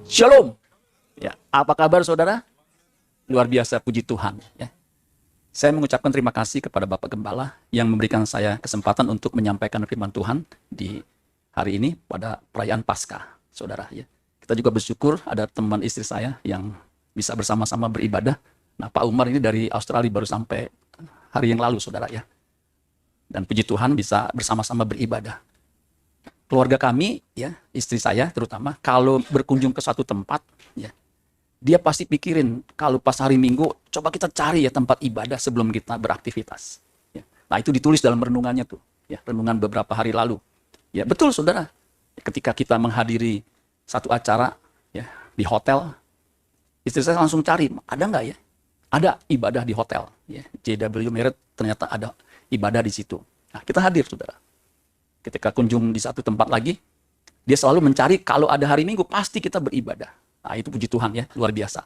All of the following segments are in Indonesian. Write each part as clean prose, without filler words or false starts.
Shalom. Ya, apa kabar saudara? Luar biasa, puji Tuhan. Ya. Saya mengucapkan terima kasih kepada Bapak Gembala yang memberikan saya kesempatan untuk menyampaikan firman Tuhan di hari ini pada perayaan Paskah, saudara. Ya. Kita juga bersyukur ada teman istri saya yang bisa bersama-sama beribadah. Nah, Pak Umar ini dari Australia baru sampai hari yang lalu, saudara ya. Dan puji Tuhan bisa bersama-sama beribadah. Keluarga kami, ya, istri saya terutama, kalau berkunjung ke suatu tempat, ya, dia pasti pikirin kalau pas hari Minggu, coba kita cari ya tempat ibadah sebelum kita beraktivitas. Ya. Nah itu ditulis dalam renungannya tuh, ya, renungan beberapa hari lalu. Ya betul saudara, ketika kita menghadiri satu acara, ya, di hotel, istri saya langsung cari, ada nggak ya? Ada ibadah di hotel, ya, JW Marriott ternyata ada ibadah di situ. Nah kita hadir saudara. Ketika kunjung di satu tempat lagi, dia selalu mencari kalau ada hari Minggu, pasti kita beribadah. Nah, itu puji Tuhan ya, luar biasa.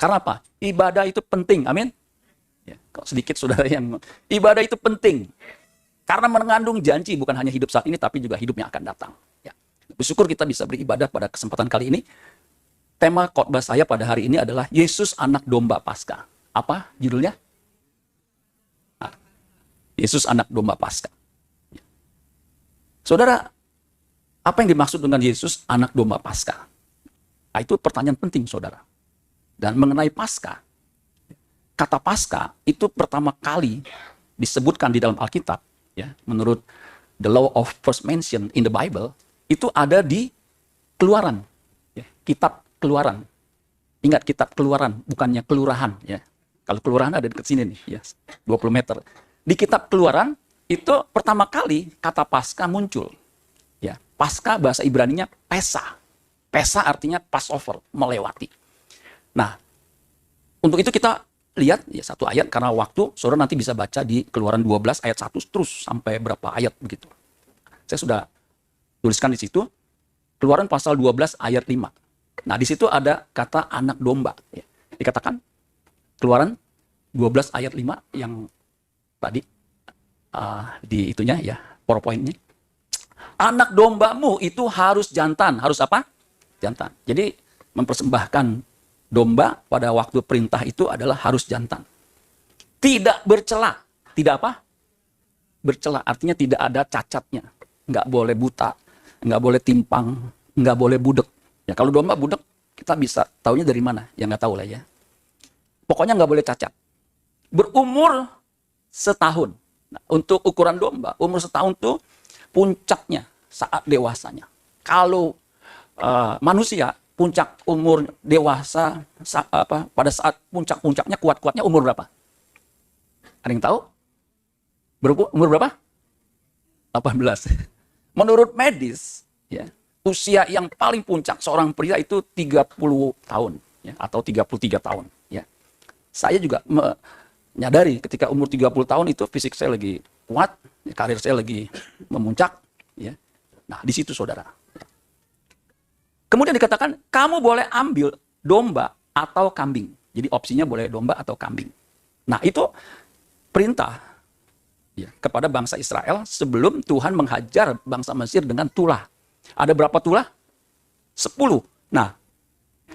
Karena apa? Ibadah itu penting, amin. Ya, kok sedikit saudara yang ibadah itu penting. Karena mengandung janji bukan hanya hidup saat ini, tapi juga hidup yang akan datang. Ya. Bersyukur kita bisa beribadah pada kesempatan kali ini. Tema khotbah saya pada hari ini adalah Yesus Anak Domba Paskah. Apa judulnya? Nah, Yesus Anak Domba Paskah. Saudara, apa yang dimaksud dengan Yesus anak domba Paskah? Nah, itu pertanyaan penting, saudara. Dan mengenai Paskah, kata Paskah itu pertama kali disebutkan di dalam Alkitab, ya, menurut the law of first mention in the Bible, itu ada di Keluaran, ya, kitab Keluaran. Ingat kitab Keluaran, bukannya kelurahan, ya. Kalau kelurahan ada dekat sini nih, ya, 20 meter. Di kitab Keluaran itu pertama kali kata Paskah muncul. Ya, Paskah bahasa Ibraninya Pesa. Pesa artinya Passover, melewati. Nah, untuk itu kita lihat ya satu ayat karena waktu, saudara nanti bisa baca di Keluaran 12 ayat 1 terus sampai berapa ayat begitu. Saya sudah tuliskan di situ. Keluaran pasal 12 ayat 5. Nah, di situ ada kata anak domba. Ya. Dikatakan Keluaran 12 ayat 5 yang tadi di itunya ya, PowerPoint-nya. Anak dombamu itu harus jantan. Harus apa? Jantan. Jadi mempersembahkan domba pada waktu perintah itu adalah harus jantan. Tidak bercela. Tidak apa? Bercela. Artinya tidak ada cacatnya. Nggak boleh buta. Nggak boleh timpang. Nggak boleh budek. Ya, kalau domba budek, kita bisa taunya dari mana? Ya nggak tahu lah ya. Pokoknya nggak boleh cacat. Berumur setahun. Nah, untuk ukuran domba, umur setahun tuh puncaknya saat dewasanya. Kalau manusia, puncak umur dewasa pada saat puncak-puncaknya kuat-kuatnya umur berapa? Ada yang tahu? Umur berapa? 18. Menurut medis, ya, usia yang paling puncak seorang pria itu 30 tahun, ya, atau 33 tahun. Ya. Saya juga menyadari ketika umur 30 tahun itu fisik saya lagi kuat, karir saya lagi memuncak, ya. Nah, di situ saudara. Kemudian dikatakan kamu boleh ambil domba atau kambing. Jadi opsinya boleh domba atau kambing. Nah, itu perintah, ya, kepada bangsa Israel sebelum Tuhan menghajar bangsa Mesir dengan tulah. Ada berapa tulah? 10. Nah,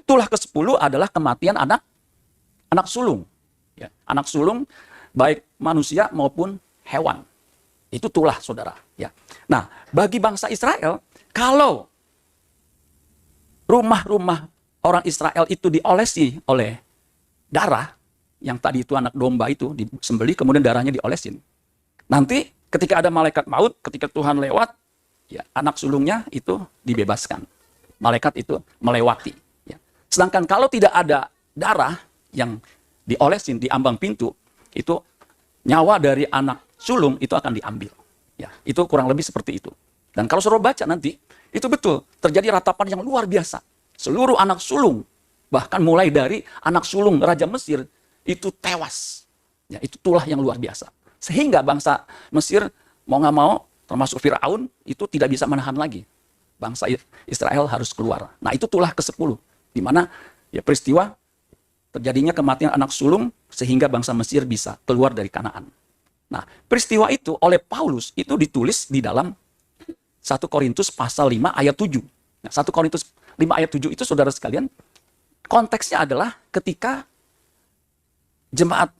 tulah ke-10 adalah kematian anak sulung. Ya, anak sulung baik manusia maupun hewan. Itu tulah saudara. Ya. Nah, bagi bangsa Israel, kalau rumah-rumah orang Israel itu diolesi oleh darah, yang tadi itu anak domba itu disembelih, kemudian darahnya diolesin. Nanti ketika ada malaikat maut, ketika Tuhan lewat, ya, anak sulungnya itu dibebaskan. Malaikat itu melewati. Ya. Sedangkan kalau tidak ada darah yang diolesin di ambang pintu, itu nyawa dari anak sulung itu akan diambil. Ya, itu kurang lebih seperti itu. Dan kalau saudara baca nanti, itu betul terjadi ratapan yang luar biasa. Seluruh anak sulung, bahkan mulai dari anak sulung Raja Mesir itu tewas. Ya, itu tulah yang luar biasa. Sehingga bangsa Mesir mau nggak mau, termasuk Firaun, itu tidak bisa menahan lagi. Bangsa Israel harus keluar. Nah, itu tulah ke-10, di mana ya peristiwa terjadinya kematian anak sulung sehingga bangsa Mesir bisa keluar dari Kanaan. Nah, peristiwa itu oleh Paulus itu ditulis di dalam 1 Korintus pasal 5 ayat 7. Nah, 1 Korintus 5 ayat 7 itu saudara sekalian, konteksnya adalah ketika jemaat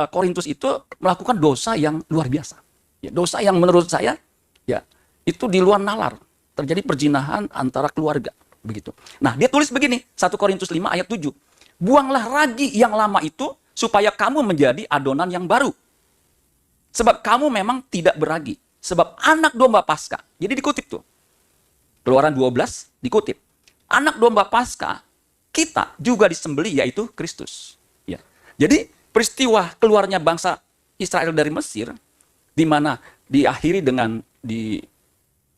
Korintus itu melakukan dosa yang luar biasa. Ya, dosa yang menurut saya ya itu di luar nalar. Terjadi perzinahan antara keluarga. Begitu. Nah, dia tulis begini, 1 Korintus 5 ayat 7. Buanglah ragi yang lama itu supaya kamu menjadi adonan yang baru. Sebab kamu memang tidak beragi. Sebab anak domba Paskah. Jadi dikutip tuh. Keluaran 12 dikutip. Anak domba Paskah kita juga disembelih, yaitu Kristus. Ya. Jadi peristiwa keluarnya bangsa Israel dari Mesir, di mana diakhiri dengan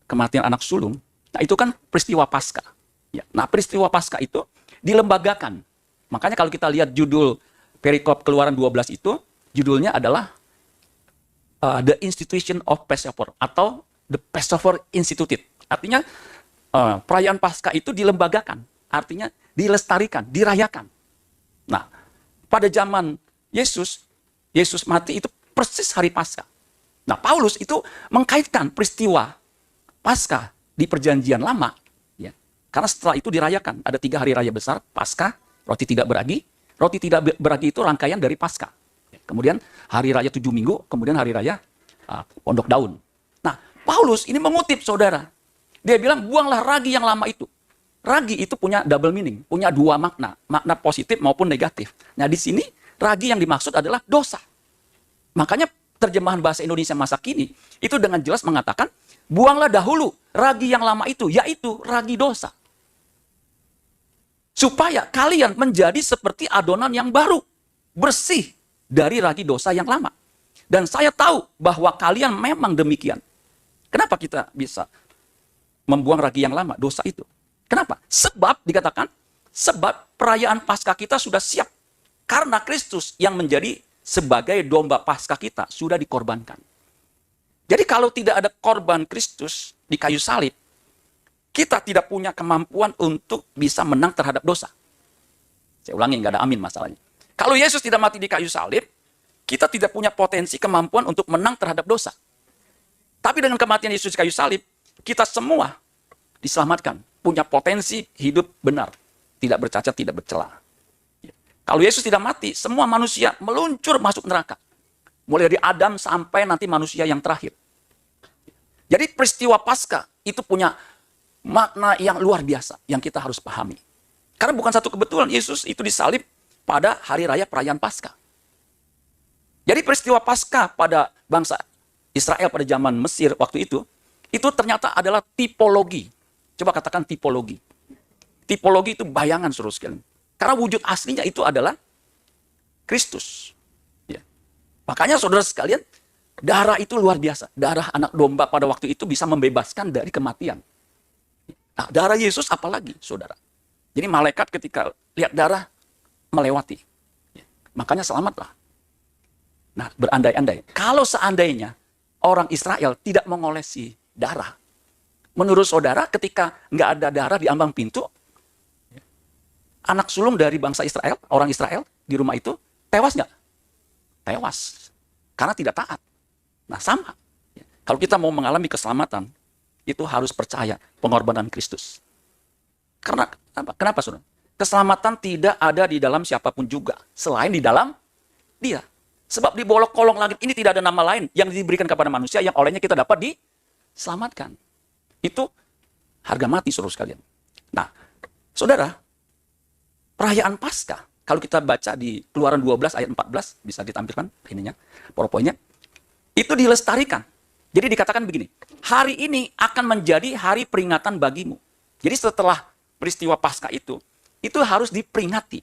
kematian anak sulung, nah itu kan peristiwa Paskah. Ya. Nah peristiwa Paskah itu dilembagakan. Makanya kalau kita lihat judul perikop Keluaran 12 itu, judulnya adalah The Institution of Passover atau The Passover Instituted. Artinya perayaan Paskah itu dilembagakan, artinya dilestarikan, dirayakan. Nah, pada zaman Yesus mati itu persis hari Paskah. Nah, Paulus itu mengkaitkan peristiwa Paskah di Perjanjian Lama, ya. Karena setelah itu dirayakan, ada 3 hari raya besar, Paskah, roti tidak beragi. Roti tidak beragi itu rangkaian dari Paskah. Kemudian hari raya 7 minggu, kemudian hari raya Pondok Daun. Nah, Paulus ini mengutip saudara. Dia bilang, buanglah ragi yang lama itu. Ragi itu punya double meaning, punya 2 makna. Makna positif maupun negatif. Nah, di sini ragi yang dimaksud adalah dosa. Makanya terjemahan bahasa Indonesia masa kini itu dengan jelas mengatakan, buanglah dahulu ragi yang lama itu, yaitu ragi dosa. Supaya kalian menjadi seperti adonan yang baru, bersih dari ragi dosa yang lama. Dan saya tahu bahwa kalian memang demikian. Kenapa kita bisa membuang ragi yang lama, dosa itu? Kenapa? Sebab dikatakan, sebab perayaan Paskah kita sudah siap. Karena Kristus yang menjadi sebagai domba Paskah kita sudah dikorbankan. Jadi kalau tidak ada korban Kristus di kayu salib, kita tidak punya kemampuan untuk bisa menang terhadap dosa. Saya ulangi, nggak ada amin masalahnya. Kalau Yesus tidak mati di kayu salib, kita tidak punya potensi kemampuan untuk menang terhadap dosa. Tapi dengan kematian Yesus di kayu salib, kita semua diselamatkan. Punya potensi hidup benar. Tidak bercacat, tidak bercela. Kalau Yesus tidak mati, semua manusia meluncur masuk neraka. Mulai dari Adam sampai nanti manusia yang terakhir. Jadi peristiwa Paskah itu punya makna yang luar biasa yang kita harus pahami. Karena bukan satu kebetulan Yesus itu disalib pada hari raya perayaan Paskah. Jadi peristiwa Paskah pada bangsa Israel pada zaman Mesir waktu itu ternyata adalah tipologi. Coba katakan tipologi. Tipologi itu bayangan saudara sekalian. Karena wujud aslinya itu adalah Kristus. Ya. Makanya saudara sekalian, darah itu luar biasa. Darah anak domba pada waktu itu bisa membebaskan dari kematian. Nah, darah Yesus apalagi, saudara. Jadi malaikat ketika lihat darah, melewati. Ya. Makanya selamatlah. Nah, berandai-andai. Kalau seandainya orang Israel tidak mengolesi darah, menurut saudara ketika nggak ada darah di ambang pintu, anak sulung dari bangsa Israel, orang Israel di rumah itu, tewas nggak? Tewas. Karena tidak taat. Nah sama. Kalau kita mau mengalami keselamatan, itu harus percaya pengorbanan Kristus. Karena apa? Kenapa saudara? Keselamatan tidak ada di dalam siapapun juga, selain di dalam Dia. Sebab di bawah kolong langit ini tidak ada nama lain yang diberikan kepada manusia yang olehnya kita dapat diselamatkan. Itu harga mati saudara sekalian. Nah, saudara, perayaan Paskah, kalau kita baca di Keluaran 12 ayat 14, bisa ditampilkan ininya, PowerPoint-nya, itu dilestarikan. Jadi dikatakan begini, hari ini akan menjadi hari peringatan bagimu. Jadi setelah peristiwa Paskah itu harus diperingati.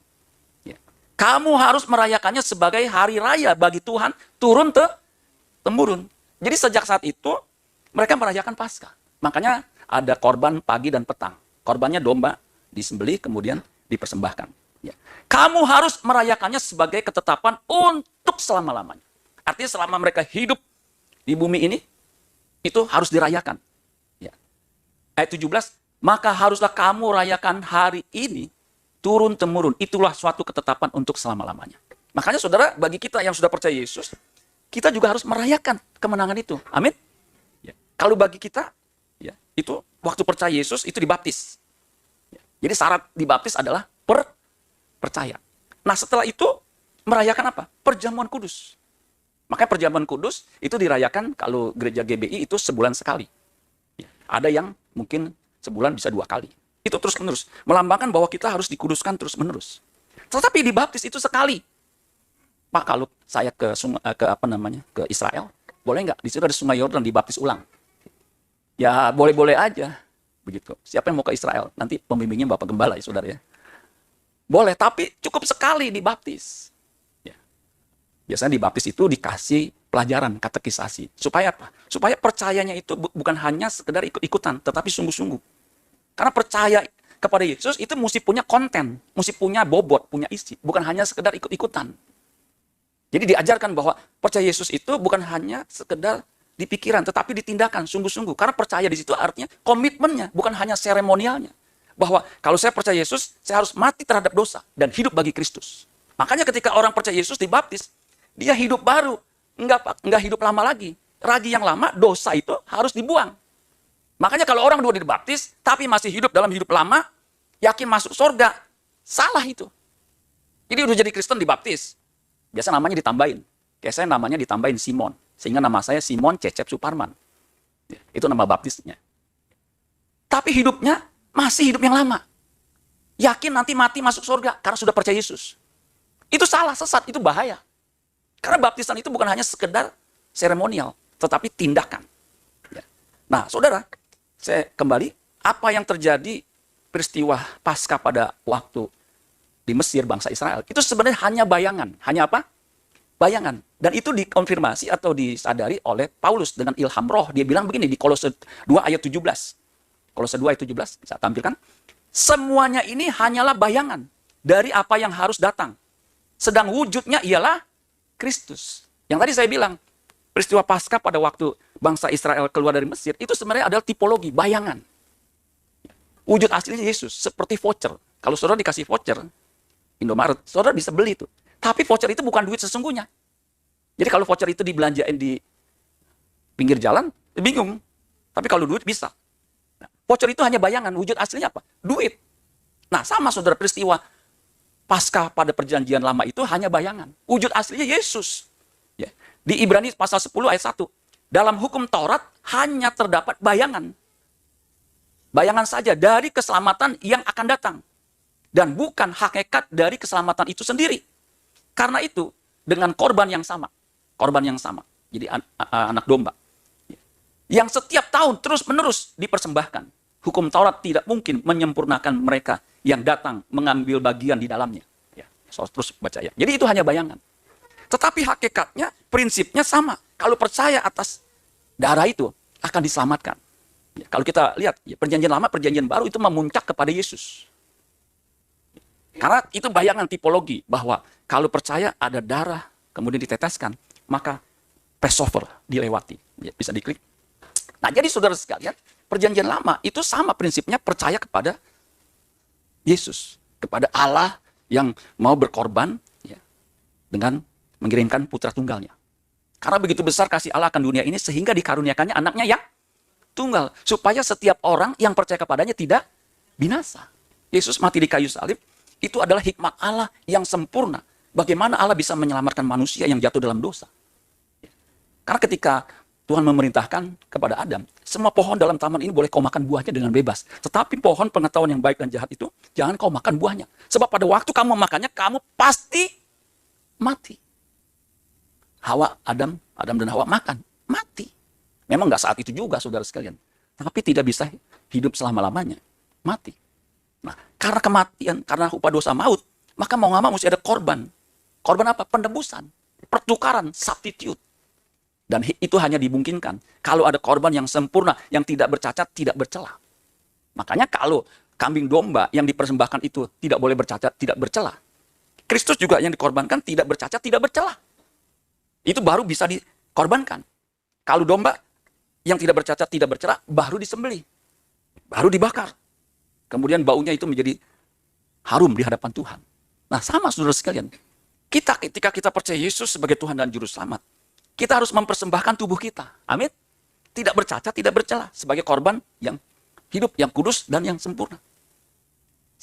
Ya. Kamu harus merayakannya sebagai hari raya bagi Tuhan, turun temurun. Jadi sejak saat itu, mereka merayakan Paskah. Makanya ada korban pagi dan petang. Korbannya domba disembelih, kemudian dipersembahkan. Ya. Kamu harus merayakannya sebagai ketetapan untuk selama-lamanya. Artinya selama mereka hidup di bumi ini, itu harus dirayakan. Ya. Ayat 17, maka haruslah kamu rayakan hari ini turun-temurun. Itulah suatu ketetapan untuk selama-lamanya. Makanya saudara, bagi kita yang sudah percaya Yesus, kita juga harus merayakan kemenangan itu. Amin. Ya. Kalau bagi kita, ya, itu waktu percaya Yesus itu dibaptis. Jadi syarat dibaptis adalah percaya. Nah setelah itu merayakan apa? Perjamuan kudus. Makanya perjamuan kudus itu dirayakan kalau gereja GBI itu sebulan sekali. Ada yang mungkin sebulan bisa 2 kali. Itu terus-menerus. Melambangkan bahwa kita harus dikuduskan terus-menerus. Tetapi dibaptis itu sekali. Pak, kalau saya ke Israel, boleh nggak? Di situ ada Sungai Yordan, dibaptis ulang. Ya boleh-boleh aja. Begitu. Siapa yang mau ke Israel? Nanti pembimbingnya Bapak Gembala ya saudara ya. Boleh, tapi cukup sekali dibaptis. Ya. Biasanya dibaptis itu dikasih pelajaran, katekisasi. Supaya apa? Supaya percayanya itu bukan hanya sekedar ikut-ikutan, tetapi sungguh-sungguh. Karena percaya kepada Yesus itu mesti punya konten, mesti punya bobot, punya isi. Bukan hanya sekedar ikut-ikutan. Jadi diajarkan bahwa percaya Yesus itu bukan hanya sekedar di pikiran, tetapi di tindakan, sungguh-sungguh. Karena percaya di situ artinya komitmennya, bukan hanya seremonialnya. Bahwa kalau saya percaya Yesus, saya harus mati terhadap dosa dan hidup bagi Kristus. Makanya ketika orang percaya Yesus dibaptis, dia hidup baru. Enggak hidup lama lagi. Ragi yang lama, dosa itu harus dibuang. Makanya kalau orang dua dibaptis, tapi masih hidup dalam hidup lama, yakin masuk surga, salah itu. Jadi udah jadi Kristen dibaptis. Biasa namanya ditambahin. Kayak saya namanya ditambahin Simon. Sehingga nama saya Simon Cecep Suparman. Itu nama baptisnya. Tapi hidupnya masih hidup yang lama. Yakin nanti mati masuk surga karena sudah percaya Yesus. Itu salah, sesat, itu bahaya. Karena baptisan itu bukan hanya sekedar seremonial, tetapi tindakan. Nah, saudara, saya kembali. Apa yang terjadi peristiwa Paskah pada waktu di Mesir, bangsa Israel, itu sebenarnya hanya bayangan. Hanya apa? Bayangan. Dan itu dikonfirmasi atau disadari oleh Paulus dengan ilham roh. Dia bilang begini di Kolose 2 ayat 17. Kolose 2 ayat 17, bisa tampilkan. Semuanya ini hanyalah bayangan dari apa yang harus datang. Sedang wujudnya ialah Kristus. Yang tadi saya bilang, peristiwa Paskah pada waktu bangsa Israel keluar dari Mesir, itu sebenarnya adalah tipologi, bayangan. Wujud aslinya Yesus, seperti voucher. Kalau saudara dikasih voucher, Indomaret, saudara bisa beli itu. Tapi voucher itu bukan duit sesungguhnya. Jadi kalau voucher itu dibelanjain di pinggir jalan, bingung. Tapi kalau duit bisa. Nah, voucher itu hanya bayangan, wujud aslinya apa? Duit. Nah, sama saudara, peristiwa Paskah pada perjanjian lama itu hanya bayangan. Wujud aslinya Yesus. Ya. Di Ibrani pasal 10 ayat 1. Dalam hukum Taurat hanya terdapat bayangan. Bayangan saja dari keselamatan yang akan datang. Dan bukan hakikat dari keselamatan itu sendiri. Karena itu, dengan korban yang sama. Korban yang sama. Jadi anak domba. Yang setiap tahun terus-menerus dipersembahkan. Hukum Taurat tidak mungkin menyempurnakan mereka yang datang mengambil bagian di dalamnya. Ya, so, terus baca ya. Jadi itu hanya bayangan. Tetapi hakikatnya, prinsipnya sama. Kalau percaya atas darah itu, akan diselamatkan. Ya, kalau kita lihat, ya, perjanjian lama, perjanjian baru itu memuncak kepada Yesus. Karena itu bayangan tipologi bahwa kalau percaya ada darah kemudian diteteskan, maka Passover dilewati. Ya, bisa diklik. Nah, jadi saudara sekalian, perjanjian lama itu sama prinsipnya percaya kepada Yesus, kepada Allah yang mau berkorban ya, dengan mengirimkan putra tunggalnya. Karena begitu besar kasih Allah akan dunia ini sehingga dikaruniakannya anaknya yang tunggal. Supaya setiap orang yang percaya kepadanya tidak binasa. Yesus mati di kayu salib. Itu adalah hikmat Allah yang sempurna. Bagaimana Allah bisa menyelamatkan manusia yang jatuh dalam dosa. Karena ketika Tuhan memerintahkan kepada Adam, semua pohon dalam taman ini boleh kau makan buahnya dengan bebas. Tetapi pohon pengetahuan yang baik dan jahat itu, jangan kau makan buahnya. Sebab pada waktu kamu makannya, kamu pasti mati. Adam dan Hawa makan, mati. Memang nggak saat itu juga, saudara sekalian. Tapi tidak bisa hidup selama-lamanya, mati. Nah, karena kematian, karena upah dosa maut, maka mau nggak mau mesti ada korban. Korban apa? Penebusan, pertukaran, substitute. Dan itu hanya dimungkinkan kalau ada korban yang sempurna, yang tidak bercacat, tidak bercela. Makanya kalau kambing domba yang dipersembahkan itu tidak boleh bercacat, tidak bercela. Kristus juga yang dikorbankan tidak bercacat, tidak bercela. Itu baru bisa dikorbankan. Kalau domba yang tidak bercacat, tidak bercela, baru disembelih. Baru dibakar. Kemudian baunya itu menjadi harum di hadapan Tuhan. Nah, sama saudara sekalian. Ketika kita percaya Yesus sebagai Tuhan dan Juru Selamat, kita harus mempersembahkan tubuh kita. Amin. Tidak bercacat, tidak bercela. Sebagai korban yang hidup, yang kudus, dan yang sempurna.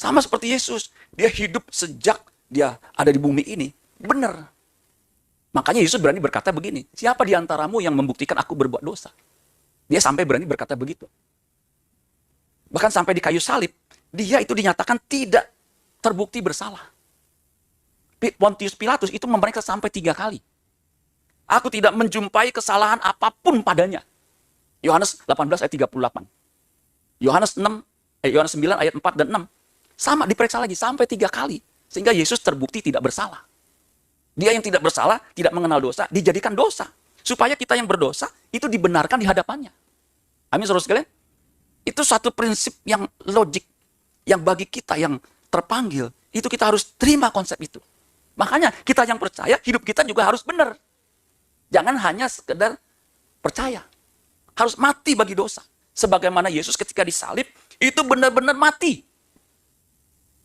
Sama seperti Yesus. Dia hidup sejak dia ada di bumi ini. Benar. Makanya Yesus berani berkata begini, siapa di antaramu yang membuktikan aku berbuat dosa? Dia sampai berani berkata begitu. Bahkan sampai di kayu salib, dia itu dinyatakan tidak terbukti bersalah. Pontius Pilatus itu memeriksa sampai 3 kali. Aku tidak menjumpai kesalahan apapun padanya. Yohanes 18 ayat 38. Yohanes 9 ayat 4 dan 6. Sama diperiksa lagi sampai 3 kali. Sehingga Yesus terbukti tidak bersalah. Dia yang tidak bersalah, tidak mengenal dosa, dijadikan dosa. Supaya kita yang berdosa, itu dibenarkan di hadapannya. Amin, saudara sekalian. Itu satu prinsip yang logik. Yang bagi kita yang terpanggil, itu kita harus terima konsep itu. Makanya kita yang percaya, hidup kita juga harus benar. Jangan hanya sekedar percaya. Harus mati bagi dosa. Sebagaimana Yesus ketika disalib, itu benar-benar mati.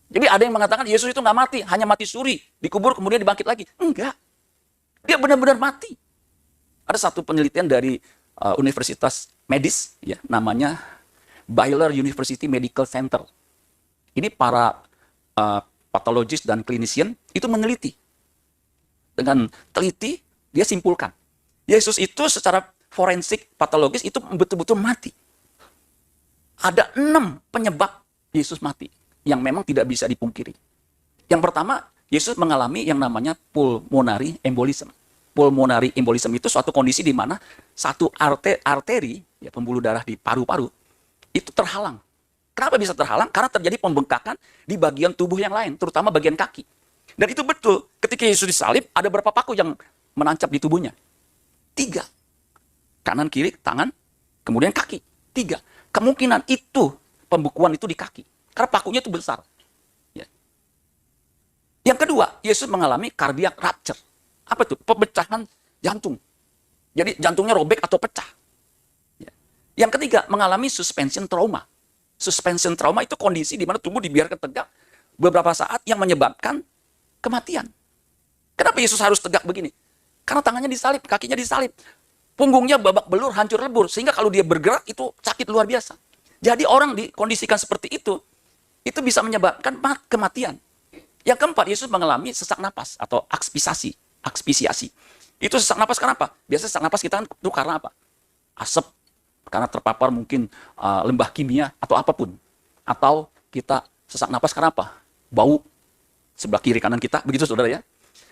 Jadi ada yang mengatakan Yesus itu nggak mati, hanya mati suri, dikubur kemudian dibangkit lagi. Enggak. Dia benar-benar mati. Ada satu penelitian dari Universitas Medis, ya, namanya Baylor University Medical Center. Ini para patologis dan clinician itu meneliti. Dengan teliti, dia simpulkan. Yesus itu secara forensik patologis itu betul-betul mati. Ada 6 penyebab Yesus mati yang memang tidak bisa dipungkiri. Yang pertama, Yesus mengalami yang namanya pulmonary embolism. Pulmonary embolism itu suatu kondisi di mana satu arteri, ya, pembuluh darah di paru-paru, itu terhalang. Kenapa bisa terhalang? Karena terjadi pembengkakan di bagian tubuh yang lain, terutama bagian kaki. Dan itu betul, ketika Yesus disalib, ada berapa paku yang menancap di tubuhnya? 3. Kanan, kiri, tangan, kemudian kaki. 3. Kemungkinan itu, pembekuan itu di kaki. Karena pakunya itu besar. Ya. Yang kedua, Yesus mengalami cardiac rupture. Apa itu? Pemecahan jantung. Jadi jantungnya robek atau pecah. Ya. Yang ketiga, mengalami suspension trauma. Suspension trauma itu kondisi di mana tubuh dibiarkan tegak beberapa saat yang menyebabkan kematian. Kenapa Yesus harus tegak begini? Karena tangannya disalib, kakinya disalib. Punggungnya babak belur, hancur lebur. Sehingga kalau dia bergerak itu sakit luar biasa. Jadi orang dikondisikan seperti itu bisa menyebabkan kematian. Yang keempat, Yesus mengalami sesak napas atau aspisiasi. Itu sesak napas kenapa? Biasanya sesak napas kita kan itu karena apa? Asap, karena terpapar mungkin limbah kimia atau apapun. Atau kita sesak napas karena apa? Bau sebelah kiri kanan kita, begitu saudara ya.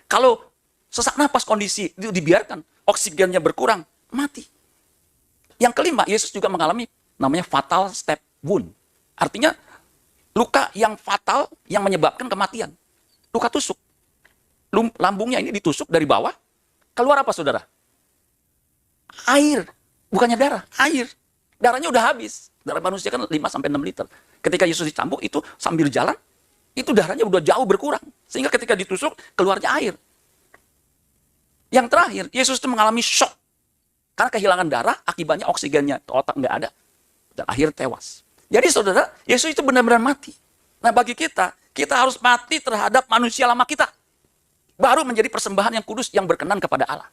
Kalau sesak napas kondisi itu dibiarkan, oksigennya berkurang, mati. Yang kelima, Yesus juga mengalami namanya fatal step wound. Artinya luka yang fatal yang menyebabkan kematian. Luka tusuk. Lambungnya ini ditusuk dari bawah. Keluar apa saudara? Air. Bukannya darah, air. Darahnya udah habis. Darah manusia kan 5-6 liter. Ketika Yesus dicambuk itu sambil jalan, itu darahnya udah jauh berkurang. Sehingga ketika ditusuk, keluarnya air. Yang terakhir, Yesus itu mengalami shock. Karena kehilangan darah, akibatnya oksigennya ke otak nggak ada. Dan akhir tewas. Jadi saudara, Yesus itu benar-benar mati. Nah bagi kita harus mati terhadap manusia lama kita. Baru menjadi persembahan yang kudus yang berkenan kepada Allah.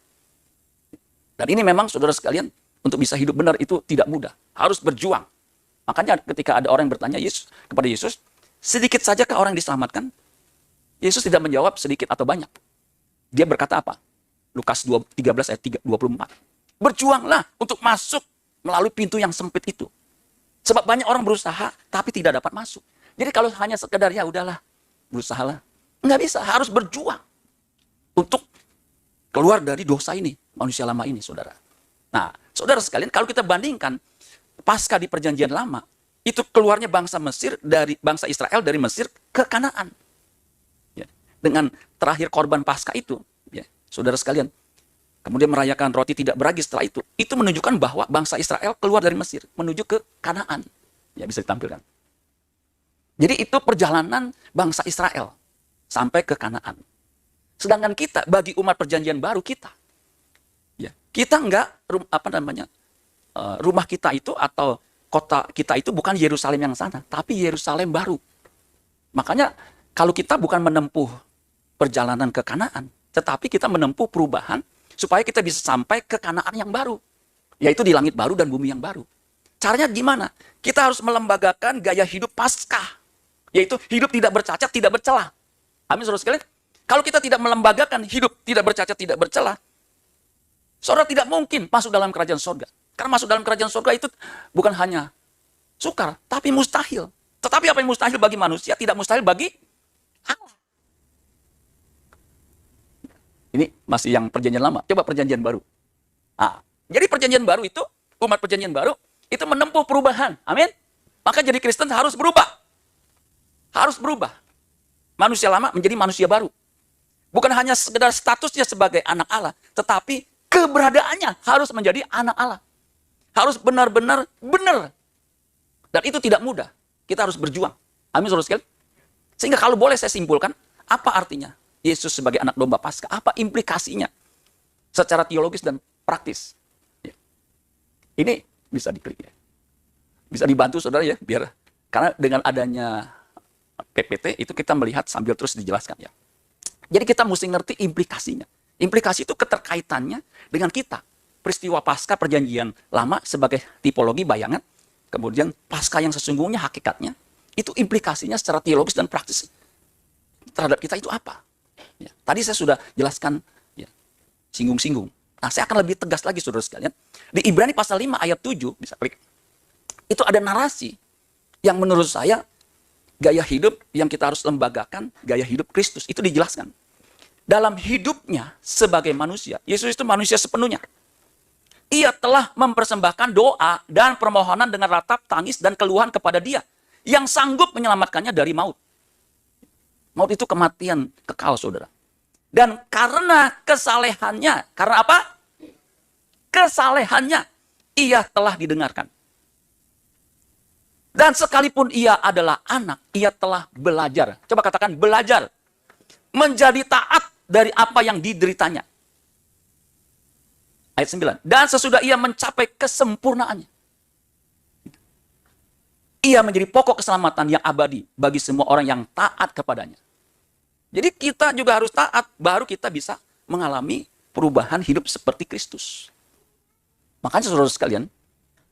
Dan ini memang saudara sekalian, untuk bisa hidup benar itu tidak mudah. Harus berjuang. Makanya ketika ada orang yang bertanya kepada Yesus, sedikit sajakah orang yang diselamatkan? Yesus tidak menjawab sedikit atau banyak. Dia berkata apa? Lukas 13 ayat 24. Berjuanglah untuk masuk melalui pintu yang sempit itu. Sebab banyak orang berusaha, tapi tidak dapat masuk. Jadi kalau hanya sekedar, ya udahlah, berusahalah. Nggak bisa, harus berjuang. Untuk keluar dari dosa ini, manusia lama ini, saudara. Nah, saudara sekalian, kalau kita bandingkan, pasca di perjanjian lama, itu keluarnya bangsa Israel dari Mesir ke Kanaan. Ya. Dengan terakhir korban pasca itu, ya, saudara sekalian, kemudian merayakan roti tidak beragi setelah itu menunjukkan bahwa bangsa Israel keluar dari Mesir, menuju ke Kanaan. Ya, bisa ditampilkan. Jadi itu perjalanan bangsa Israel sampai ke Kanaan. Sedangkan kita, bagi umat perjanjian baru kita, ya, kita enggak, rumah kita itu atau kota kita itu bukan Yerusalem yang sana, tapi Yerusalem baru. Makanya kalau kita bukan menempuh perjalanan ke Kanaan, tetapi kita menempuh perubahan supaya kita bisa sampai ke Kanaan yang baru, yaitu di langit baru dan bumi yang baru. Caranya gimana? Kita harus melembagakan gaya hidup Paskah. Yaitu hidup tidak bercacat, tidak bercela. Amin, saudara sekalian. Kalau kita tidak melembagakan hidup tidak bercacat, tidak bercela, saudara tidak mungkin masuk dalam kerajaan surga. Karena masuk dalam kerajaan surga itu bukan hanya sukar, tapi mustahil. Tetapi apa yang mustahil bagi manusia, tidak mustahil bagi Allah. Ini masih yang perjanjian lama. Coba perjanjian baru. Jadi perjanjian baru itu, umat perjanjian baru, itu menempuh perubahan. Amin. Maka jadi Kristen harus berubah. Harus berubah. Manusia lama menjadi manusia baru. Bukan hanya sekedar statusnya sebagai anak Allah, tetapi keberadaannya harus menjadi anak Allah. Harus benar-benar benar. Dan itu tidak mudah. Kita harus berjuang. Amin, saudara sekalian. Sehingga kalau boleh saya simpulkan, apa artinya Yesus sebagai anak domba Paskah? Apa implikasinya secara teologis dan praktis? Ya. Ini bisa diklik ya. Bisa dibantu saudara ya, biar karena dengan adanya PPT itu kita melihat sambil terus dijelaskan ya. Jadi kita mesti ngerti implikasinya. Implikasi itu keterkaitannya dengan kita. Peristiwa Paskah perjanjian lama sebagai tipologi bayangan, kemudian Paskah yang sesungguhnya hakikatnya, itu implikasinya secara teologis dan praktis terhadap kita itu apa? Ya, tadi saya sudah jelaskan, ya, singgung-singgung. Nah, saya akan lebih tegas lagi, saudara sekalian. Di Ibrani pasal 5 ayat 7, bisa klik. Itu ada narasi yang menurut saya gaya hidup yang kita harus lembagakan, gaya hidup Kristus. Itu dijelaskan. Dalam hidupnya sebagai manusia, Yesus itu manusia sepenuhnya. Ia telah mempersembahkan doa dan permohonan dengan ratap, tangis, dan keluhan kepada Dia yang sanggup menyelamatkannya dari maut. Maut itu kematian kekal, saudara. Dan karena kesalehannya, karena apa? Kesalehannya, ia telah didengarkan. Dan sekalipun ia adalah anak, ia telah belajar. Coba katakan belajar. Menjadi taat dari apa yang dideritanya. Ayat 9. Dan sesudah ia mencapai kesempurnaannya, ia menjadi pokok keselamatan yang abadi bagi semua orang yang taat kepadanya. Jadi kita juga harus taat, baru kita bisa mengalami perubahan hidup seperti Kristus. Makanya saudara sekalian,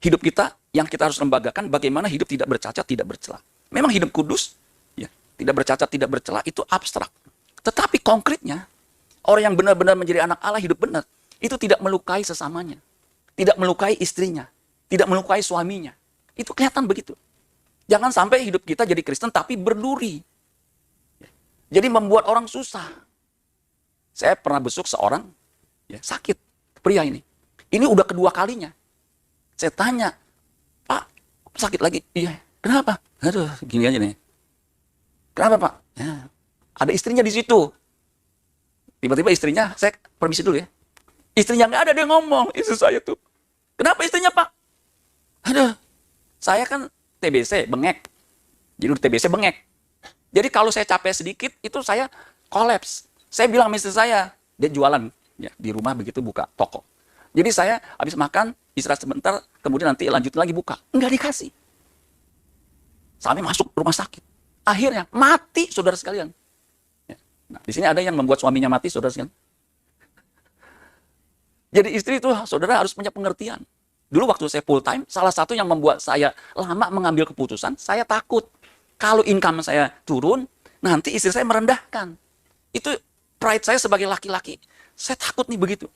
hidup kita yang kita harus lembagakan bagaimana hidup tidak bercacat, tidak bercela. Memang hidup kudus, ya, tidak bercacat, tidak bercela itu abstrak. Tetapi konkretnya, orang yang benar-benar menjadi anak Allah hidup benar, itu tidak melukai sesamanya, tidak melukai istrinya, tidak melukai suaminya. Itu kelihatan begitu. Jangan sampai hidup kita jadi Kristen tapi berduri. Jadi membuat orang susah. Saya pernah besuk seorang, ya, sakit, pria ini. Ini udah kedua kalinya. Saya tanya, Pak, sakit lagi? Iya. Kenapa? Aduh, gini aja nih. Kenapa, Pak? Ya, ada istrinya di situ. Tiba-tiba istrinya, saya permisi dulu ya. Istrinya nggak ada, dia ngomong, istri saya tuh. Kenapa istrinya, Pak? Aduh, saya kan TBC, bengek. Jadi TBC bengek. Jadi kalau saya capek sedikit, itu saya kolaps. Saya bilang sama istri saya, dia jualan ya, di rumah begitu buka toko. Jadi saya habis makan, istirahat sebentar, kemudian nanti lanjut lagi buka. Enggak dikasih. Sampai masuk rumah sakit. Akhirnya mati, saudara sekalian. Ya. Nah, di sini ada yang membuat suaminya mati, saudara sekalian. Jadi istri itu, saudara harus punya pengertian. Dulu waktu saya full time, salah satu yang membuat saya lama mengambil keputusan, saya takut. Kalau income saya turun, nanti istri saya merendahkan. Itu pride saya sebagai laki-laki. Saya takut nih begitu.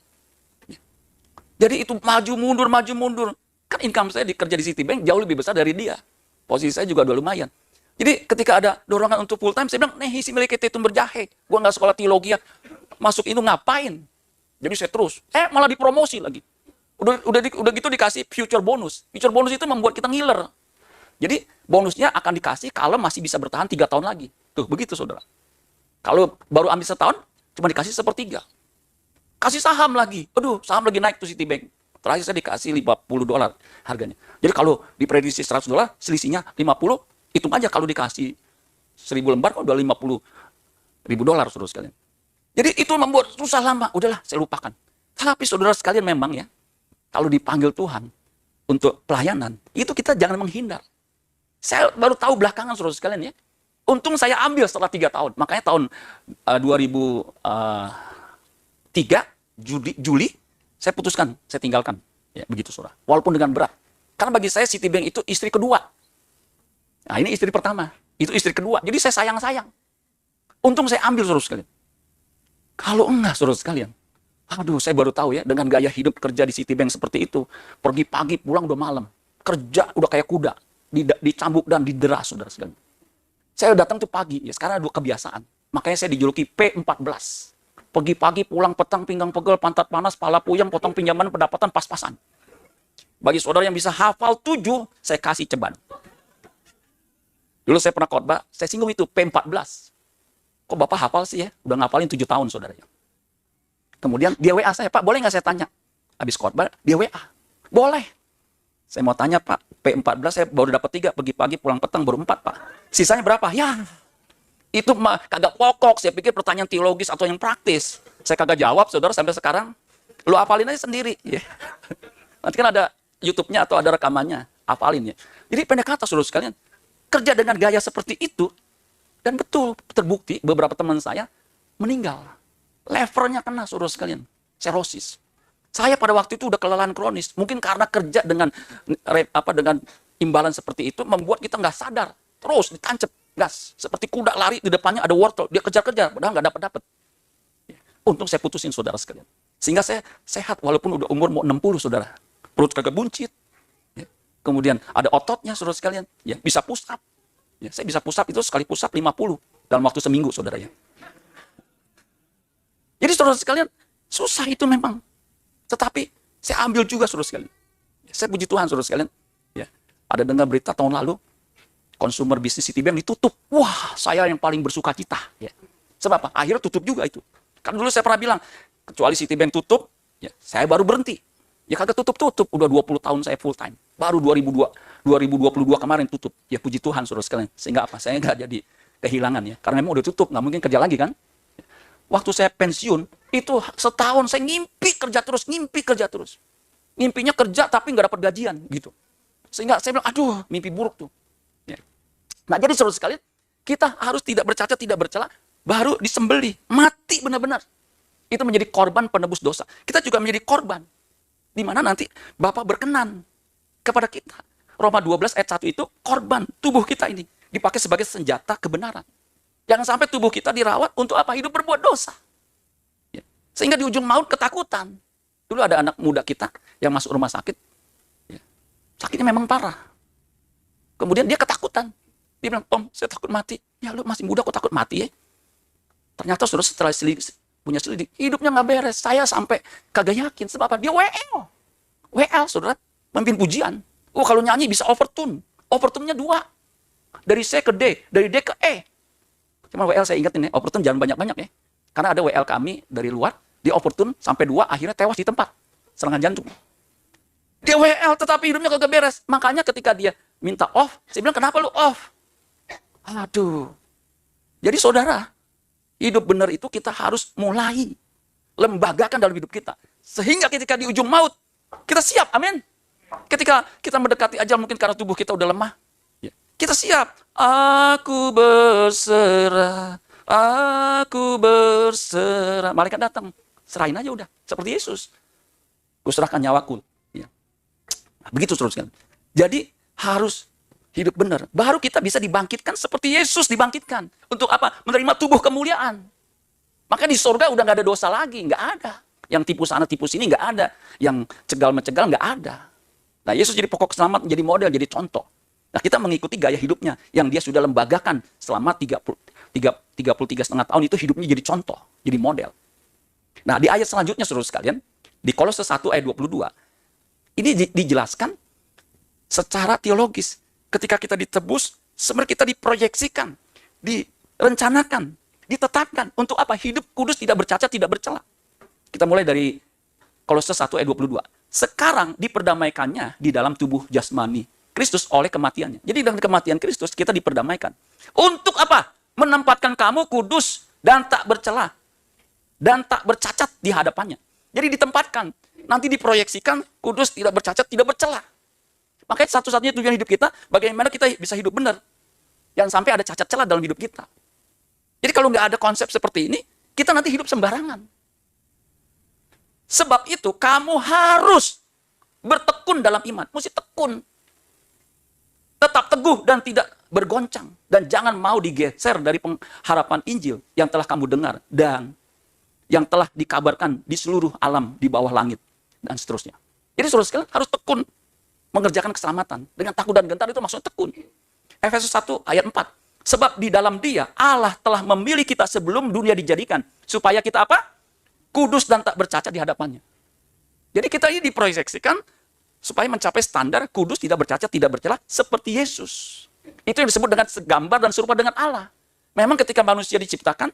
Jadi itu maju mundur. Kan income saya kerja di Citibank jauh lebih besar dari dia. Posisi saya juga udah lumayan. Jadi ketika ada dorongan untuk full time, saya bilang, nih isi milik kita itu berjahe. Gua nggak sekolah teologi, masuk itu ngapain? Jadi saya terus, malah dipromosi lagi. Udah gitu dikasih future bonus. Future bonus itu membuat kita ngiler. Jadi bonusnya akan dikasih kalau masih bisa bertahan 3 tahun lagi. Tuh begitu saudara. Kalau baru ambil setahun, cuma dikasih 1/3. Kasih saham lagi. Aduh, saham lagi naik tuh Citibank. Terakhir saya dikasih $50 harganya. Jadi kalau diprediksi $100, selisihnya 50, hitung aja kalau dikasih 1000 lembar, udah $50.000 saudara sekalian. Jadi itu membuat susah lama. Udahlah, saya lupakan. Tapi saudara sekalian memang ya, kalau dipanggil Tuhan untuk pelayanan, itu kita jangan menghindar. Saya baru tahu belakangan saudara sekalian ya. Untung saya ambil setelah 3 tahun. Makanya tahun 2003, Juli, saya putuskan, saya tinggalkan. Ya, begitu saudara. Walaupun dengan berat. Karena bagi saya Citibank itu istri kedua. Nah ini istri pertama. Itu istri kedua. Jadi saya sayang-sayang. Untung saya ambil, saudara sekalian. Kalau enggak, saudara sekalian, aduh, saya baru tahu ya, dengan gaya hidup kerja di Citibank seperti itu, pergi pagi, pulang udah malam. Kerja udah kayak kuda, dicambuk dan didera, saudara sekalian. Saya datang tuh pagi, ya sekarang ada kebiasaan. Makanya saya dijuluki P14. Pergi pagi, pulang petang, pinggang pegel, pantat panas, pala puyeng, potong pinjaman, pendapatan pas-pasan. Bagi saudara yang bisa hafal 7, saya kasih ceban. Dulu saya pernah khotbah, saya singgung itu P14. Kok Bapak hafal sih ya? Udah ngapalin 7 tahun, saudara. Kemudian dia WA saya, Pak, boleh nggak saya tanya? Habis khotbah, dia WA. Boleh. Saya mau tanya, Pak, P14 saya baru dapat 3, pergi pagi, pulang petang, baru 4, Pak. Sisanya berapa? Ya, itu mah kagak pokok. Saya pikir pertanyaan teologis atau yang praktis. Saya kagak jawab, saudara, sampai sekarang. Lu hafalin aja sendiri. Ya. Nanti kan ada YouTube-nya atau ada rekamannya. Hafalin ya. Jadi pendek kata, saudara sekalian, kerja dengan gaya seperti itu, dan betul, terbukti beberapa teman saya meninggal. Levernya kena, saudara sekalian. Serosis. Saya pada waktu itu udah kelelahan kronis. Mungkin karena kerja dengan imbalan seperti itu, membuat kita nggak sadar. Terus ditancap gas. Seperti kuda lari, di depannya ada wortel. Dia kejar-kejar, padahal nggak dapat-dapat. Untung saya putusin, saudara sekalian. Sehingga saya sehat, walaupun udah umur mau 60, saudara. Perut kagak buncit. Kemudian ada ototnya, saudara sekalian. Ya, bisa push up. Ya, saya bisa push up itu sekali push up 50 dalam waktu seminggu, saudara ya. Jadi saudara sekalian, susah itu memang. Tetapi saya ambil juga, saudara sekalian. Saya puji Tuhan, saudara sekalian. Ya, ada dengar berita tahun lalu, consumer bisnis Citibank ditutup. Wah, saya yang paling bersuka cita. Ya. Sebab apa? Akhirnya tutup juga itu. Kan dulu saya pernah bilang, kecuali Citibank tutup, ya, saya baru berhenti. Ya kagak tutup-tutup, udah 20 tahun saya full time. Baru 2022 kemarin tutup. Ya puji Tuhan, saudara sekalian. Sehingga apa? Saya nggak jadi kehilangan ya. Karena memang udah tutup, nggak mungkin kerja lagi kan. Waktu saya pensiun, itu setahun saya ngimpi kerja terus. Ngimpinya kerja tapi nggak dapat gajian gitu. Sehingga saya bilang, aduh, mimpi buruk tuh. Ya. Nah jadi saudara sekalian, kita harus tidak bercacat, tidak bercela, baru disembelih, mati benar-benar. Itu menjadi korban penebus dosa. Kita juga menjadi korban. Di mana nanti Bapa berkenan kepada kita. Roma 12 ayat 1 itu korban tubuh kita ini. Dipakai sebagai senjata kebenaran. Jangan sampai tubuh kita dirawat untuk apa? Hidup berbuat dosa. Ya. Sehingga di ujung maut ketakutan. Dulu ada anak muda kita yang masuk rumah sakit. Ya. Sakitnya memang parah. Kemudian dia ketakutan. Dia bilang, Om, saya takut mati. Ya lu masih muda kok takut mati ya? Ternyata saudara setelah punya selidik, hidupnya nggak beres. Saya sampai kagak yakin. Sebab apa? Dia WL. WL, saudara. Memimpin pujian. Oh, kalau nyanyi bisa overtune. Overtune-nya 2. Dari C ke D. Dari D ke E. Cuma WL saya ingat ini, overtune jangan banyak-banyak ya. Karena ada WL kami dari luar, dia overtune sampai 2, akhirnya tewas di tempat. Serangan jantung. Dia WL, tetapi hidupnya kagak beres. Makanya ketika dia minta off, saya bilang, kenapa lu off? Aduh. Jadi saudara, hidup benar itu kita harus mulai lembagakan dalam hidup kita. Sehingga ketika di ujung maut, kita siap, amin. Ketika kita mendekati ajal mungkin karena tubuh kita udah lemah. Kita siap. Aku berserah, aku berserah. Malaikat datang, serahin aja udah. Seperti Yesus. Kuserahkan nyawaku. Ya. Nah, begitu terus kan. Jadi harus hidup benar. Baru kita bisa dibangkitkan seperti Yesus dibangkitkan. Untuk apa? Menerima tubuh kemuliaan. Maka di surga udah nggak ada dosa lagi. Nggak ada. Yang tipu sana, tipu sini nggak ada. Yang cegal-mencegal nggak ada. Nah, Yesus jadi pokok selamat, jadi model, jadi contoh. Nah, kita mengikuti gaya hidupnya. Yang dia sudah lembagakan selama 33,5 tahun itu hidupnya jadi contoh. Jadi model. Nah, di ayat selanjutnya, saudara sekalian. Di Kolose 1 ayat 22. Ini dijelaskan secara teologis. Ketika kita ditebus, sebenarnya kita diproyeksikan, direncanakan, ditetapkan. Untuk apa? Hidup kudus, tidak bercacat, tidak bercela. Kita mulai dari Kolose 1 ayat 22. Sekarang diperdamaikannya di dalam tubuh jasmani Kristus oleh kematiannya. Jadi dengan kematian Kristus kita diperdamaikan. Untuk apa? Menempatkan kamu kudus dan tak bercela. Dan tak bercacat di hadapannya. Jadi ditempatkan. Nanti diproyeksikan kudus, tidak bercacat, tidak bercela. Makanya satu-satunya tujuan hidup kita, bagaimana kita bisa hidup benar. Jangan sampai ada cacat celah dalam hidup kita. Jadi kalau nggak ada konsep seperti ini, kita nanti hidup sembarangan. Sebab itu kamu harus bertekun dalam iman. Mesti tekun. Tetap teguh dan tidak bergoncang. Dan jangan mau digeser dari pengharapan Injil yang telah kamu dengar. Dan yang telah dikabarkan di seluruh alam di bawah langit. Dan seterusnya. Jadi saudara sekalian harus tekun mengerjakan keselamatan. Dengan takut dan gentar itu maksudnya tekun. Efesus 1 ayat 4. Sebab di dalam Dia Allah telah memilih kita sebelum dunia dijadikan. Supaya kita apa? Kudus dan tak bercacat di hadapannya. Jadi kita ini diproyeksikan supaya mencapai standar kudus, tidak bercacat, tidak bercela seperti Yesus. Itu yang disebut dengan segambar dan serupa dengan Allah. Memang ketika manusia diciptakan,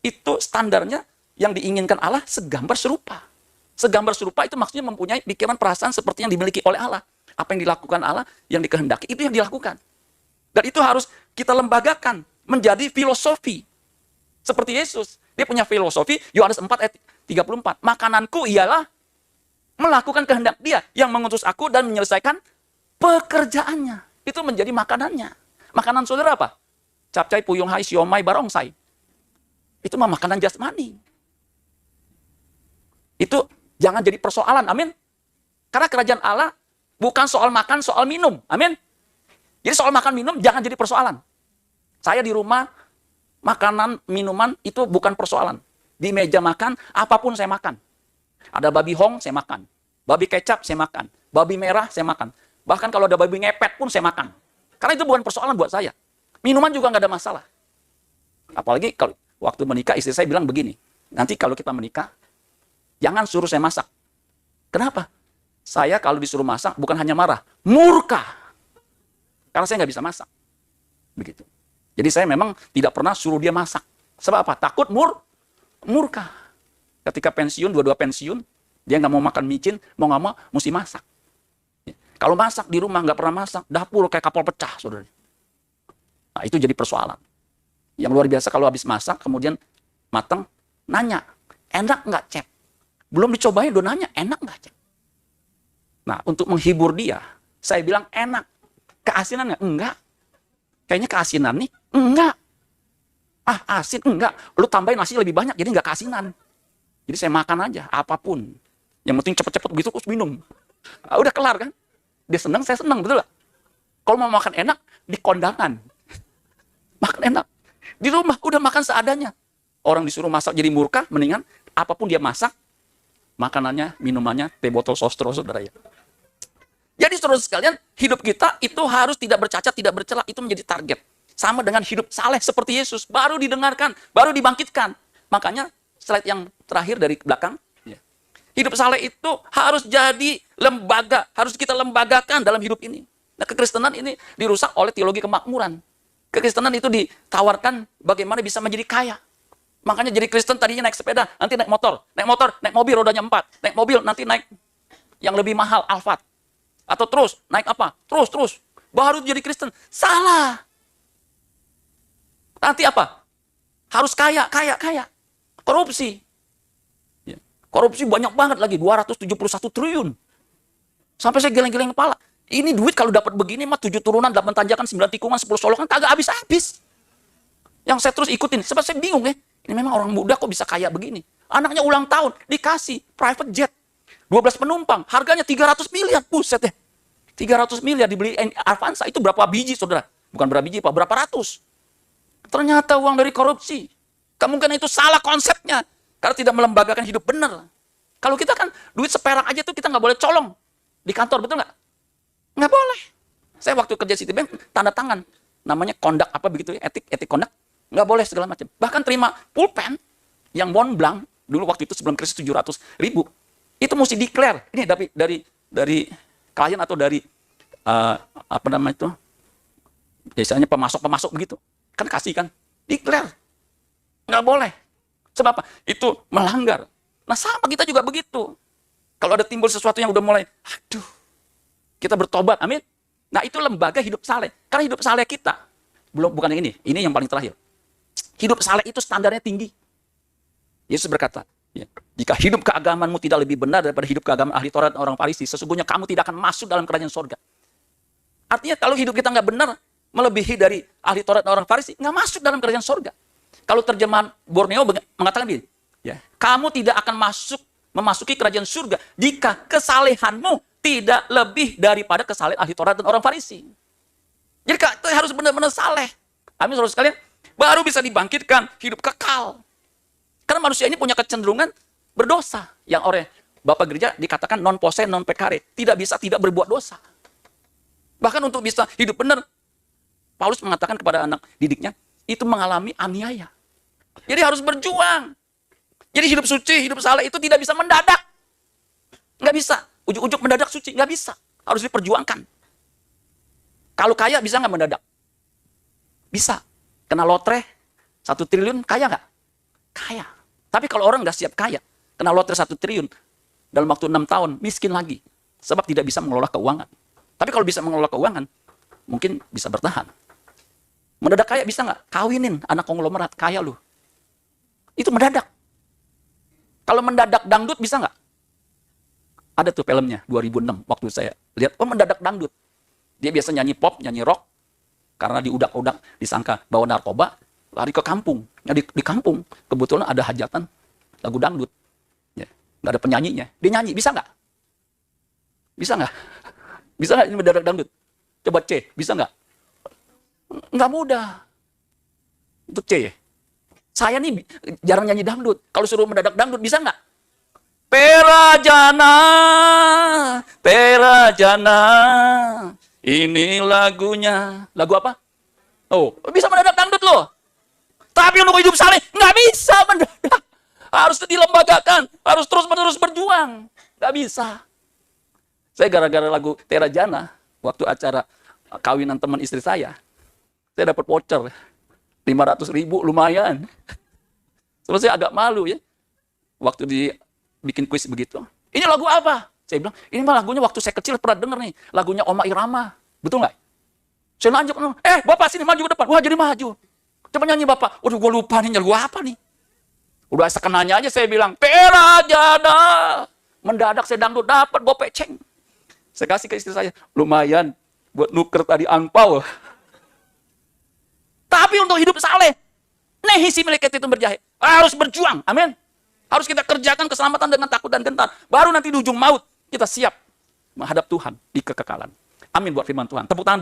itu standarnya yang diinginkan Allah segambar serupa. Segambar serupa itu maksudnya mempunyai pikiran perasaan seperti yang dimiliki oleh Allah. Apa yang dilakukan Allah, yang dikehendaki, itu yang dilakukan. Dan itu harus kita lembagakan menjadi filosofi. Seperti Yesus. Dia punya filosofi, Yohanes 4 ayat 34. Makananku ialah melakukan kehendak Dia yang mengutus aku dan menyelesaikan pekerjaannya. Itu menjadi makanannya. Makanan saudara apa? Capcay, puyung hai, siomay, barongsai. Itu mah makanan jasmani. Itu jangan jadi persoalan, amin. Karena kerajaan Allah bukan soal makan, soal minum, amin. Jadi soal makan minum jangan jadi persoalan. Saya di rumah, makanan, minuman itu bukan persoalan. Di meja makan, apapun saya makan. Ada babi hong, saya makan. Babi kecap, saya makan. Babi merah, saya makan. Bahkan kalau ada babi ngepet pun saya makan. Karena itu bukan persoalan buat saya. Minuman juga nggak ada masalah. Apalagi kalau waktu menikah, istri saya bilang begini. Nanti kalau kita menikah, jangan suruh saya masak. Kenapa? Saya kalau disuruh masak, bukan hanya marah. Murka. Karena saya nggak bisa masak. Begitu. Jadi saya memang tidak pernah suruh dia masak. Sebab apa? Takut murka. Ketika pensiun, dua-dua pensiun, dia nggak mau makan micin, mau nggak mau, mesti masak. Kalau masak di rumah nggak pernah masak, dapur kayak kapal pecah, saudara. Nah, itu jadi persoalan. Yang luar biasa kalau habis masak, kemudian matang, nanya, enak nggak, Cep? Belum dicobain, udah nanya, enak nggak, Cep? Nah, untuk menghibur dia, saya bilang enak. Keasinan nggak? Enggak. Kayaknya keasinan nih? Enggak. Ah, asin? Enggak. Lu tambahin nasi lebih banyak, jadi nggak keasinan. Jadi saya makan aja, apapun. Yang penting cepet-cepet begitu, terus minum. Nah, udah kelar kan? Dia senang, saya senang, betul gak? Kalau mau makan enak, di kondangan. Makan enak. Di rumah, udah makan seadanya. Orang disuruh masak jadi murka, mendingan apapun dia masak, makanannya, minumannya, teh botol sostro, saudara ya. Jadi saudara sekalian, hidup kita itu harus tidak bercacat, tidak bercela, itu menjadi target. Sama dengan hidup saleh seperti Yesus, baru didengarkan, baru dibangkitkan. Makanya, slide yang terakhir dari belakang, hidup saleh itu harus jadi lembaga, harus kita lembagakan dalam hidup ini. Nah, kekristenan ini dirusak oleh teologi kemakmuran. Kekristenan itu ditawarkan bagaimana bisa menjadi kaya. Makanya jadi Kristen tadinya naik sepeda, nanti naik motor, naik mobil rodanya 4, naik mobil nanti naik yang lebih mahal, Alphard. Atau terus, naik apa? Terus. Baru jadi Kristen. Salah. Nanti apa? Harus kaya. Korupsi. Korupsi banyak banget lagi, 271 triliun. Sampai saya geleng-geleng kepala. Ini duit kalau dapat begini mah 7 turunan, 8 tanjakan, 9 tikungan, 10 solokan kagak habis-habis. Yang saya terus ikutin, sebab saya bingung ya. Ini memang orang muda kok bisa kaya begini. Anaknya ulang tahun, dikasih private jet. 12 penumpang, harganya 300 miliar. Buset ya. 300 miliar dibeli Avanza, itu berapa biji saudara? Bukan berapa biji, Pak, berapa ratus. Ternyata uang dari korupsi. Kemungkinan itu salah konsepnya. Karena tidak melembagakan hidup benar. Kalau kita kan duit seperak aja tuh kita nggak boleh colong di kantor, betul nggak? Nggak boleh. Saya waktu kerja Citibank tanda tangan, namanya kondak apa begitu ya, etik kondak, nggak boleh segala macam. Bahkan terima pulpen yang Montblanc dulu waktu itu sebelum krisis 700.000 itu mesti declare. Ini dari klien atau dari apa namanya itu, biasanya pemasok begitu, kan kasih kan, declare, nggak boleh. Sebab apa? Itu melanggar. Nah sama kita juga begitu. Kalau ada timbul sesuatu yang udah mulai, aduh, kita bertobat, amin. Nah itu lembaga hidup saleh. Karena hidup saleh kita, bukan yang ini yang paling terakhir. Hidup saleh itu standarnya tinggi. Yesus berkata, ya, jika hidup keagamanmu tidak lebih benar daripada hidup keagamaan ahli Taurat dan orang Farisi, sesungguhnya kamu tidak akan masuk dalam kerajaan sorga. Artinya kalau hidup kita nggak benar, melebihi dari ahli Taurat dan orang Farisi, nggak masuk dalam kerajaan sorga. Kalau terjemahan Borneo mengatakan begini, ya, kamu tidak akan memasuki kerajaan surga jika kesalehanmu tidak lebih daripada kesalehan ahli Taurat dan orang Farisi. Jadi kita harus benar-benar saleh. Amin, saudara sekalian. Baru bisa dibangkitkan hidup kekal. Karena manusia ini punya kecenderungan berdosa. Yang oleh Bapak Gereja dikatakan non posse non peccare. Tidak bisa tidak berbuat dosa. Bahkan untuk bisa hidup benar, Paulus mengatakan kepada anak didiknya, itu mengalami aniaya. Jadi harus berjuang. Jadi hidup suci, hidup saleh itu tidak bisa mendadak. Nggak bisa. Ujuk-ujuk mendadak suci. Nggak bisa. Harus diperjuangkan. Kalau kaya bisa nggak mendadak? Bisa. Kena lotre 1 triliun, kaya nggak? Kaya. Tapi kalau orang nggak siap kaya, kena lotre 1 triliun, dalam waktu 6 tahun, miskin lagi. Sebab tidak bisa mengelola keuangan. Tapi kalau bisa mengelola keuangan, mungkin bisa bertahan. Mendadak kaya bisa nggak? Kawinin anak konglomerat, kaya lu. Itu mendadak. Kalau mendadak dangdut bisa nggak? Ada tuh filmnya, 2006, waktu saya lihat, mendadak dangdut. Dia biasa nyanyi pop, nyanyi rock, karena diudak-udak, disangka bawa narkoba, lari ke kampung. Nah, di kampung, kebetulan ada hajatan, lagu dangdut. Ya, nggak ada penyanyinya. Dia nyanyi, bisa nggak? Bisa nggak? Bisa nggak ini mendadak dangdut? Coba C, bisa nggak? Nggak mudah. Untuk C ya. Saya nih jarang nyanyi dangdut. Kalau suruh mendadak dangdut, bisa nggak? Perajana, Perajana, ini lagunya. Lagu apa? Oh, bisa mendadak dangdut loh. Tapi untuk hidup saleh, nggak bisa mendadak. Harus dilembagakan, harus terus-menerus berjuang. Nggak bisa. Saya gara-gara lagu Perajana, waktu acara kawinan teman istri saya dapat voucher 500.000, lumayan. Terus saya agak malu ya, waktu dibikin kuis begitu. Ini lagu apa? Saya bilang, ini mah lagunya waktu saya kecil pernah denger nih, lagunya Oma Irama. Betul nggak? Saya lanjut, Bapak sini maju ke depan. Wah, jadi maju. Coba nyanyi Bapak. Waduh, gue lupa nih, lagu apa nih? Udah sekenanya aja saya bilang, Perajana. Mendadak saya dangdut, dapat gopek ceng. Saya kasih ke istri saya, lumayan buat nuker tadi angpau. Tapi untuk hidup saleh, nehisi melekat itu berjahit. Harus berjuang, amin. Harus kita kerjakan keselamatan dengan takut dan gentar. Baru nanti di ujung maut, kita siap menghadap Tuhan di kekekalan. Amin buat firman Tuhan. Tepuk tangan buat